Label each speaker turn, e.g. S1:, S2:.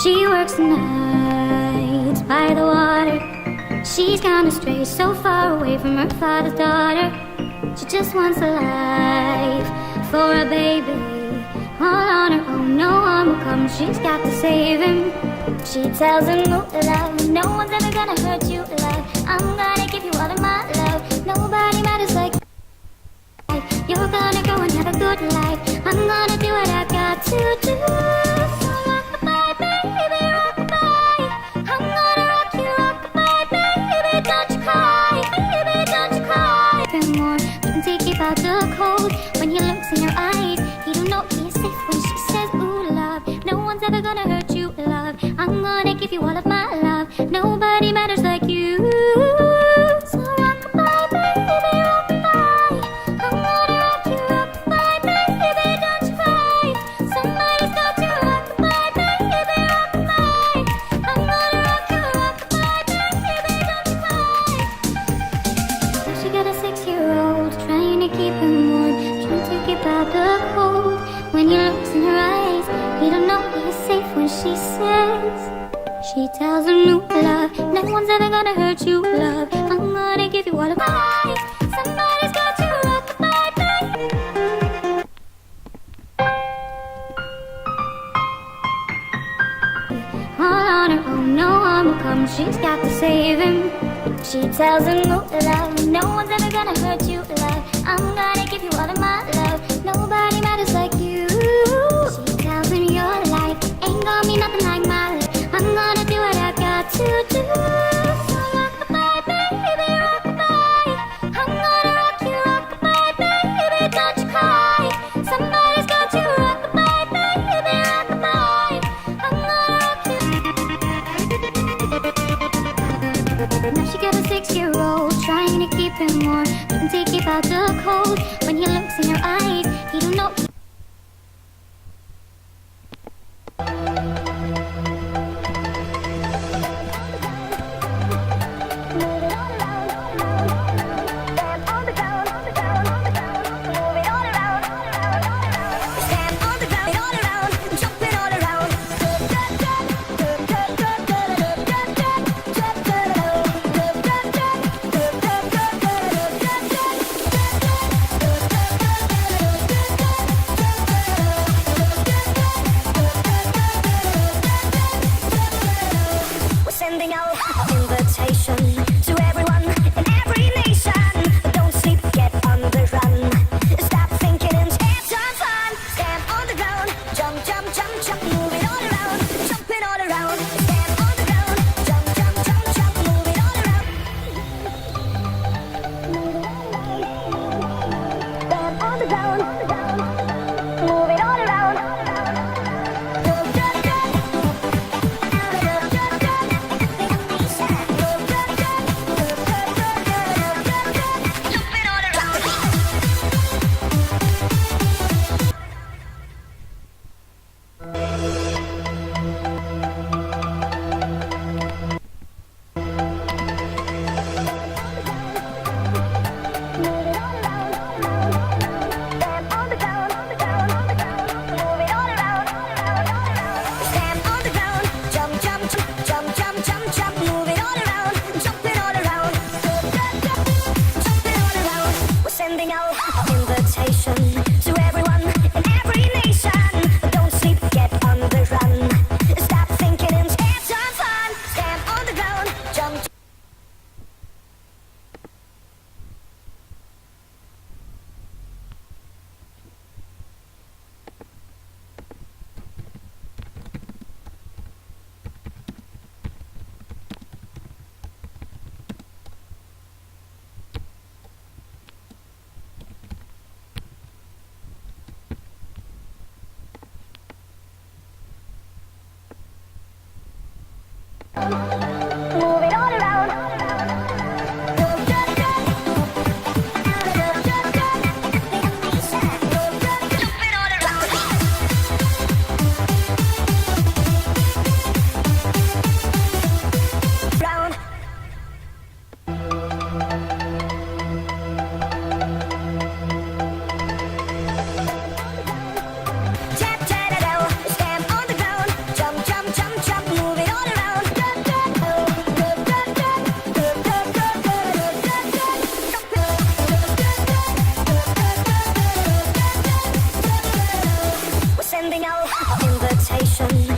S1: She works nights by the water. She's gone astray, so far away from her father's daughter. She just wants a life for a baby, all on her own. No one will come, she's got to save him. She tells him, oh, love, no one's ever gonna hurt you, love. I'm gonna give you all of my love. Nobody matters like you're gonna go and have a good life. I'm gonna do what I got to do. So rock-a-bye, baby, rock-a-bye. I'm gonna rock you, rock-a-bye, baby. Don't you cry, baby, don't you cry. And more, don't take it out the cold. When he looks in your eyes, he don't know he's safe when she says, ooh, love. No one's ever gonna hurt you, love. I'm gonna give you all of my love. Nobody matters like you. So rock-a-bye, baby, rock-a-bye. I'm gonna rock you, rock-a-bye, baby, don't you cry. Somebody's got to rock-a-bye, baby, rock-a-bye. I'm gonna rock you, rock-a-bye, baby, don't you cry. So she got a 6-year-old trying to keep him warm, trying to keep out the cold. When he looks in her eyes, he don't know he's safe when she says, she tells him, no, love, no one's ever gonna hurt you, love. I'm gonna give you all of my. Somebody's got to rock-a-bye, baby. All on her own, no one will come, she's got to save him. She tells him, oh, love, no one's ever gonna hurt you, love. I'm gonna give you all of my love. Nobody matters like you. She tells him your life ain't gonna be nothing like my life. I'm gonna do what I got to do. So rock-a-bye, baby, rock-a-bye. I'm gonna rock you, rock-a-bye, baby, don't you cry. Somebody's got to rock-a-bye, baby, rock-a-bye. I'm gonna rock you. Now she got a 6-year-old trying to keep him warm, trying to keep out the cold. When he looks in her eyes, he don't know.
S2: Sending out an invitation to everyone in every nation. Don't sleep, get on the run. Stop thinking and have some fun. Stand on the ground, jump, jump, jump, jump, move it all around, jumping all around. Stand on the ground, jump, jump, jump, jump, move it all around. Stand on the ground, move it all around. Sending out an invitation to everyone in every nation. Don't sleep, get on the run. Stop thinking and have some fun. Stand on the ground, jump. Move it all around. Tap, tap, stand on the ground, jump, jump, jump, jump. invitation